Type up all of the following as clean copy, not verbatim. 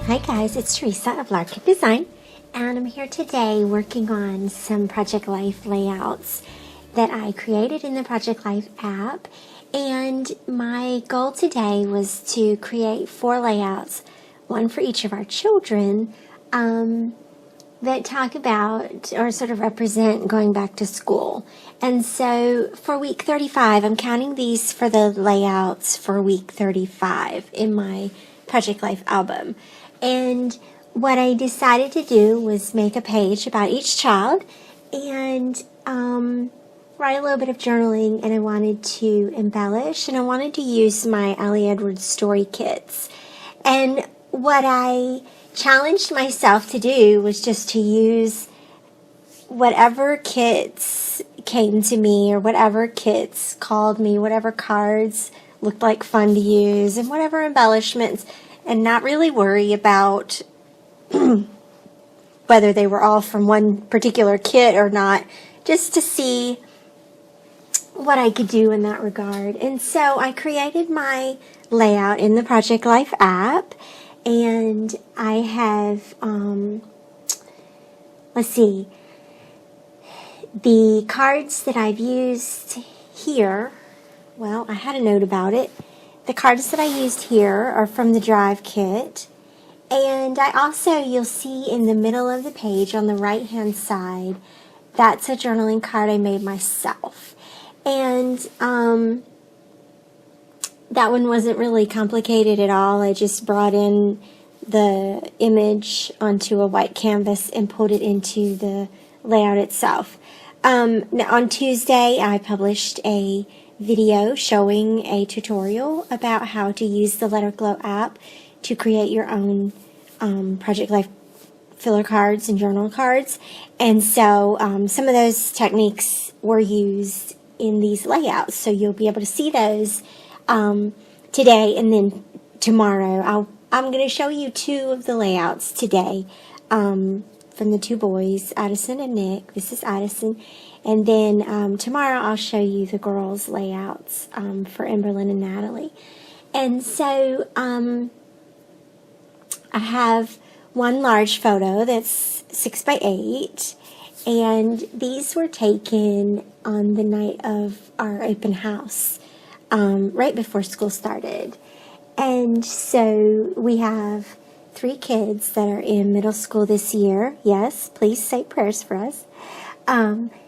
Hi guys, it's Theresa of Lark Design, and I'm here today working on some Project Life layouts that I created in the Project Life app. And my goal today was to create 4 layouts, one for each of our children, that talk about or sort of represent going back to school. And so for week 35, I'm counting these for the layouts for week 35 in my Project Life album. And what I decided to do was make a page about each child and write a little bit of journaling, and I wanted to embellish, and I wanted to use my Allie Edwards story kits. And what I challenged myself to do was just to use whatever kits came to me, or whatever kits called me, whatever cards looked like fun to use, and whatever embellishments, and not really worry about whether they were all from one particular kit or not, just to see what I could do in that regard. And so I created my layout in the Project Life app, and I have, let's see, the cards that I've used here. Well, I had a note about it. The cards that I used here are from the Drive kit. And I also, you'll see in the middle of the page on the right hand side, that's a journaling card I made myself. And that one wasn't really complicated at all. I just brought in the image onto a white canvas and put it into the layout itself. Now on Tuesday, I published a video showing a tutorial about how to use the Let Her Glow app to create your own Project Life filler cards and journal cards. And so some of those techniques were used in these layouts. So you'll be able to see those today, and then tomorrow I'm going to show you 2 of the layouts today from the 2 boys, Addison and Nick. This is Addison. And then tomorrow I'll show you the girls' layouts for Emberlyn and Natalie. And so I have one large photo that's 6 by 8, and these were taken on the night of our open house, right before school started. And so we have 3 kids that are in middle school this year. Yes, please say prayers for us.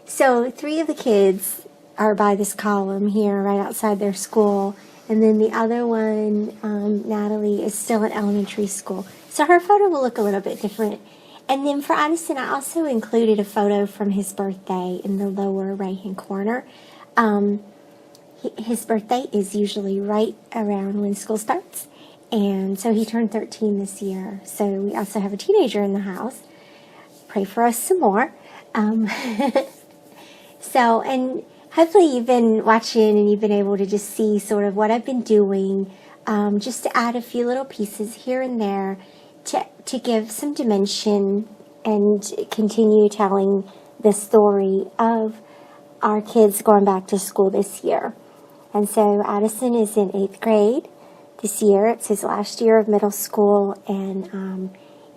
So 3 of the kids are by this column here right outside their school, and then the other one, Natalie, is still in elementary school. So her photo will look a little bit different. And then for Addison, I also included a photo from his birthday in the lower right-hand corner. His birthday is usually right around when school starts, and so he turned 13 this year. So we also have a teenager in the house. Pray for us some more. So, and hopefully you've been watching and you've been able to just see sort of what I've been doing, just to add a few little pieces here and there to give some dimension and continue telling the story of our kids going back to school this year. And so Addison is in 8th grade this year. It's his last year of middle school, and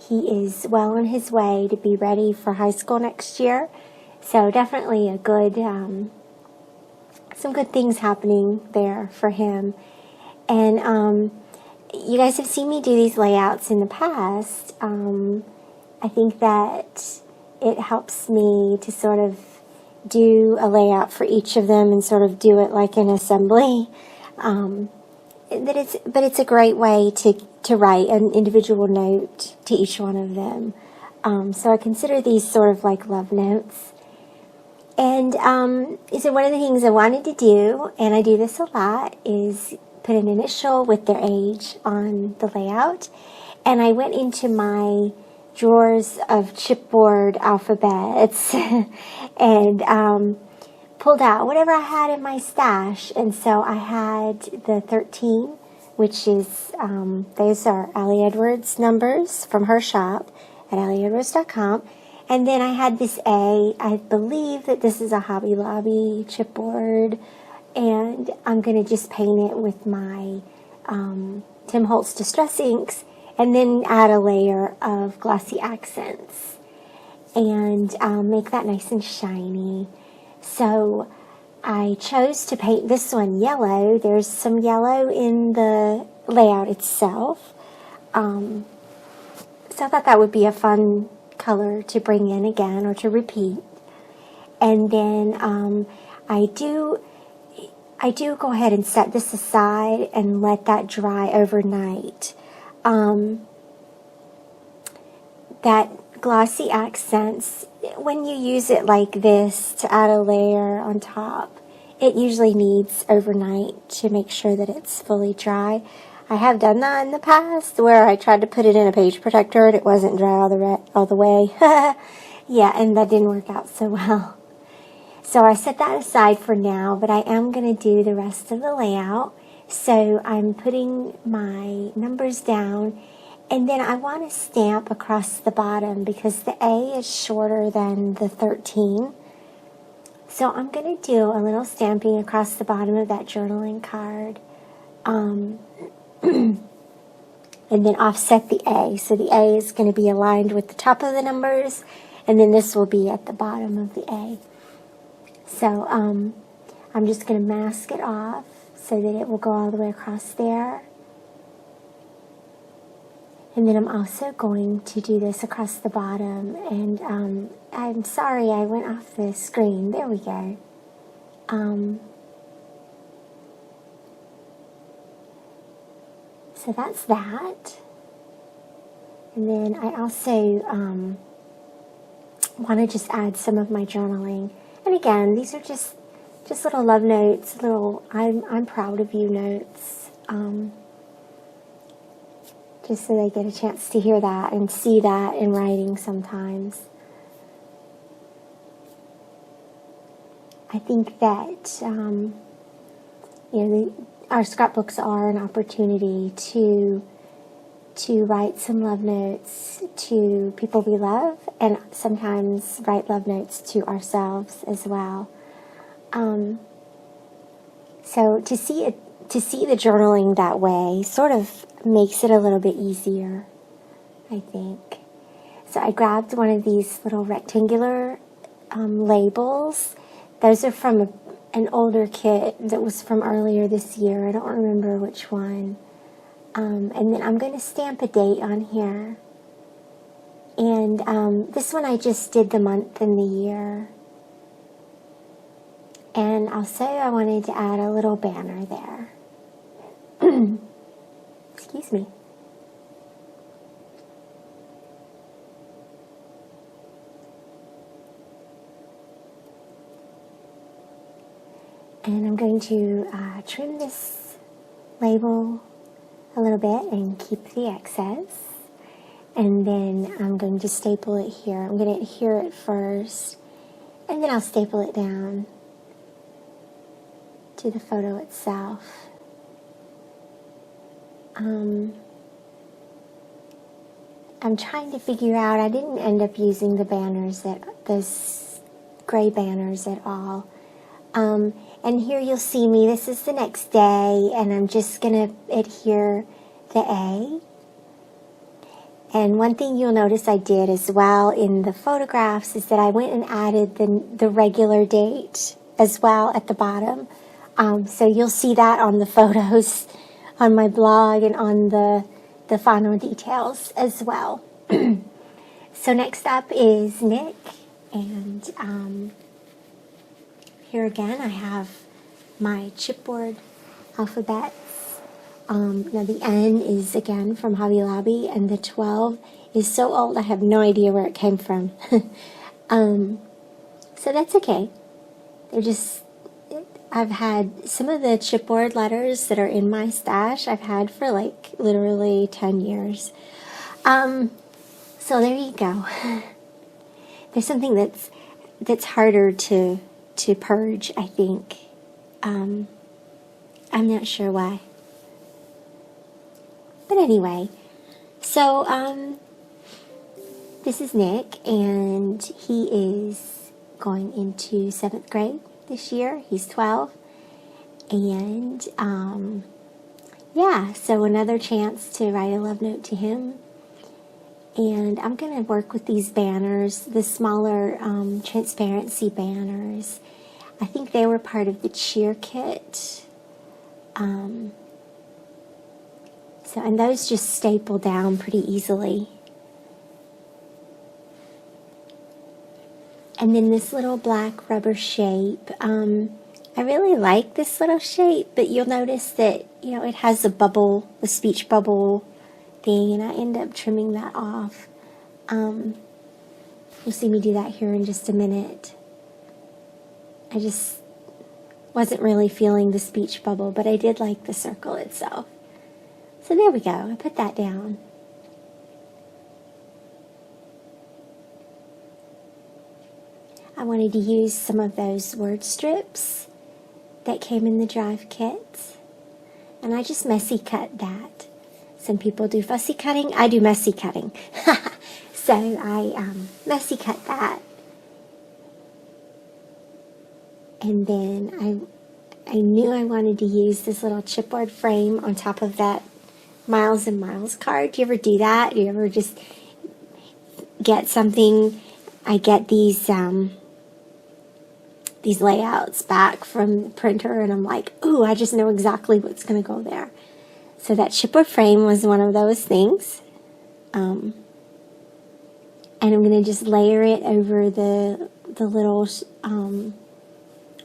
he is well on his way to be ready for high school next year. So definitely a good, some good things happening there for him. And you guys have seen me do these layouts in the past. I think that it helps me to sort of do a layout for each of them and sort of do it like an assembly. But it's a great way to write an individual note to each one of them. So I consider these sort of like love notes. And so one of the things I wanted to do, and I do this a lot, is put an initial with their age on the layout. And I went into my drawers of chipboard alphabets and pulled out whatever I had in my stash. And so I had the 13, which is, those are Allie Edwards numbers from her shop at allieedwards.com. And then I had this A. I believe that this is a Hobby Lobby chipboard, and I'm going to just paint it with my Tim Holtz Distress inks. and then add a layer of glossy accents and make that nice and shiny. So I chose to paint this one yellow. There's some yellow in the layout itself. So I thought that would be a fun color to bring in again or to repeat. And then I do go ahead and set this aside and let that dry overnight. That glossy accents, when you use it like this to add a layer on top, it usually needs overnight to make sure that it's fully dry. I have done that in the past where I tried to put it in a page protector and it wasn't dry all the way. Yeah, and that didn't work out so well. So I set that aside for now, but I am going to do the rest of the layout. So I'm putting my numbers down, and then I want to stamp across the bottom because the A is shorter than the 13. So I'm going to do a little stamping across the bottom of that journaling card. And then offset the A. So the A is going to be aligned with the top of the numbers, and then this will be at the bottom of the A. So I'm just going to mask it off so that it will go all the way across there. And then I'm also going to do this across the bottom. And I'm sorry I went off the screen. There we go. So that's that. And then I also want to just add some of my journaling. And again, these are just little love notes, little I'm proud of you notes. Just so they get a chance to hear that and see that in writing sometimes. I think that our scrapbooks are an opportunity to write some love notes to people we love, and sometimes write love notes to ourselves as well. So to see the journaling that way sort of makes it a little bit easier, I think. So I grabbed one of these little rectangular labels. Those are from an older kit that was from earlier this year. I don't remember which one. And then I'm going to stamp a date on here. And this one I just did the month and the year. And also I wanted to add a little banner there. Excuse me. And I'm going to trim this label a little bit and keep the excess. And then I'm going to staple it here. I'm going to adhere it first, and then I'll staple it down to the photo itself. I'm trying to figure out, I didn't end up using the banners, those gray banners at all. And here you'll see me, this is the next day, and I'm just going to adhere the A. And one thing you'll notice I did as well in the photographs is that I went and added the regular date as well at the bottom. So you'll see that on the photos on my blog and on the final details as well. So next up is Nick, and here again I have my chipboard alphabets. Now the N is again from Hobby Lobby, and the 12 is so old I have no idea where it came from. So that's okay. I've had some of the chipboard letters that are in my stash I've had for like literally 10 years. So there you go. There's something that's harder to purge, I think. I'm not sure why. But anyway, so this is Nick, and he is going into 7th grade this year. He's 12, and yeah, so another chance to write a love note to him. And I'm going to work with these banners, the smaller transparency banners. I think they were part of the cheer kit. And those just staple down pretty easily. And then this little black rubber shape. I really like this little shape, but you'll notice that, it has a bubble, the speech bubble thing, and I end up trimming that off. You'll see me do that here in just a minute. I just wasn't really feeling the speech bubble, but I did like the circle itself. So there we go. I put that down. I wanted to use some of those word strips that came in the drive kits, and I just messy cut that. Some people do fussy cutting. I do messy cutting. So I messy cut that. And then I knew I wanted to use this little chipboard frame on top of that Miles and Miles card. Do you ever do that? Do you ever just get something? I get these layouts back from the printer, and I'm like, ooh, I just know exactly what's going to go there. So that chipboard frame was one of those things. And I'm going to just layer it over the little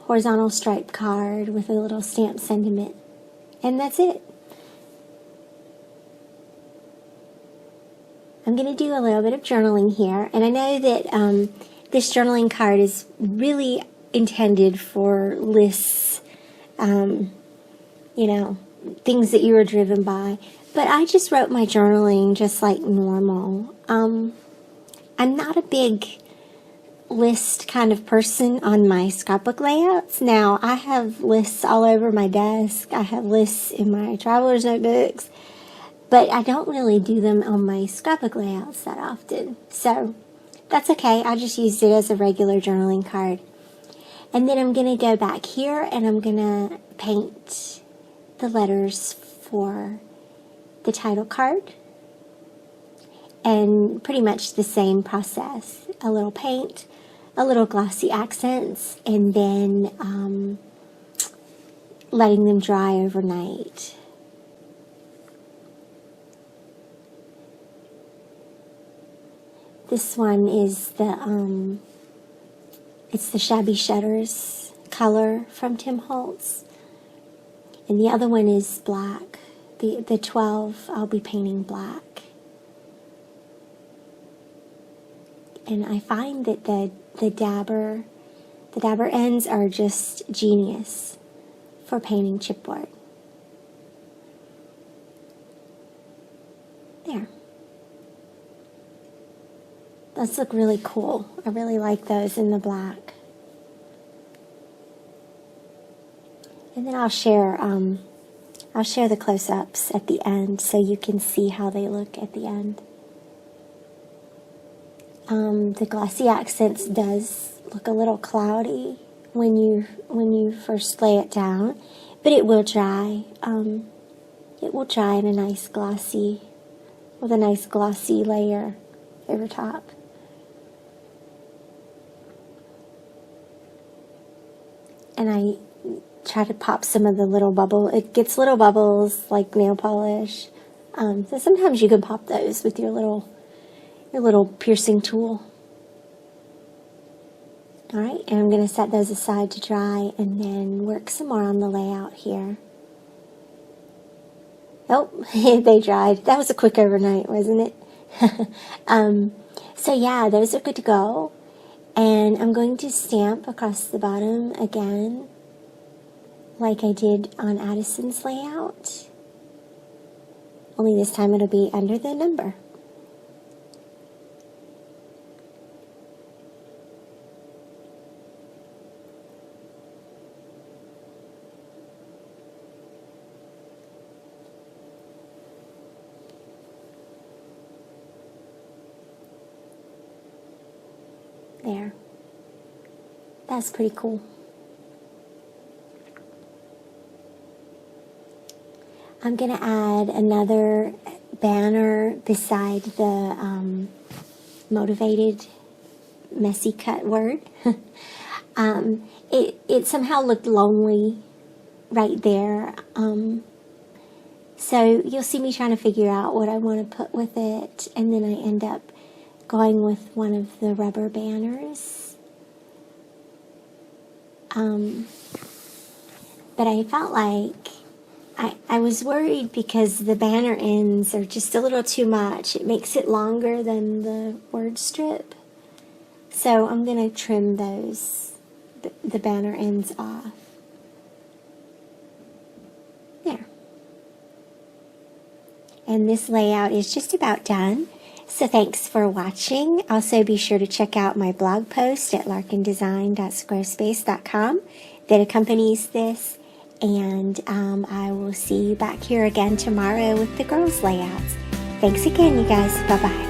horizontal stripe card with a little stamp sentiment. And that's it. I'm going to do a little bit of journaling here. And I know that this journaling card is really intended for lists, things that you were driven by. But I just wrote my journaling just like normal. I'm not a big list kind of person on my scrapbook layouts. Now, I have lists all over my desk. I have lists in my traveler's notebooks. But I don't really do them on my scrapbook layouts that often. So that's okay. I just used it as a regular journaling card. And then I'm going to go back here and I'm going to paint the letters for the title card. And pretty much the same process. A little paint, a little glossy accents, and then letting them dry overnight. This one is it's the Shabby Shutters color from Tim Holtz. And the other one is black. The 12, I'll be painting black. And I find that the dabber ends are just genius for painting chipboard. There. Those look really cool. I really like those in the black. And then I'll share the close-ups at the end so you can see how they look at the end. The glossy accents does look a little cloudy when you first lay it down, but it will dry. It will dry in a nice glossy layer over top. And I try to pop some of the little bubble. It gets little bubbles like nail polish. So sometimes you can pop those with your little piercing tool. Alright, and I'm going to set those aside to dry and then work some more on the layout here. Oh, they dried. That was a quick overnight, wasn't it? So yeah, those are good to go. And I'm going to stamp across the bottom again, like I did on Addison's layout. Only this time it'll be under the number. There. That's pretty cool. I'm going to add another banner beside the motivated messy cut word. It somehow looked lonely right there. So you'll see me trying to figure out what I want to put with it, and then I end up going with one of the rubber banners. But I felt like I was worried because the banner ends are just a little too much. It makes it longer than the word strip. So I'm going to trim those, the banner ends off. There. And this layout is just about done. So thanks for watching. Also be sure to check out my blog post at larkindesign.squarespace.com that accompanies this. And I will see you back here again tomorrow with the girls' layouts. Thanks again, you guys. Bye-bye.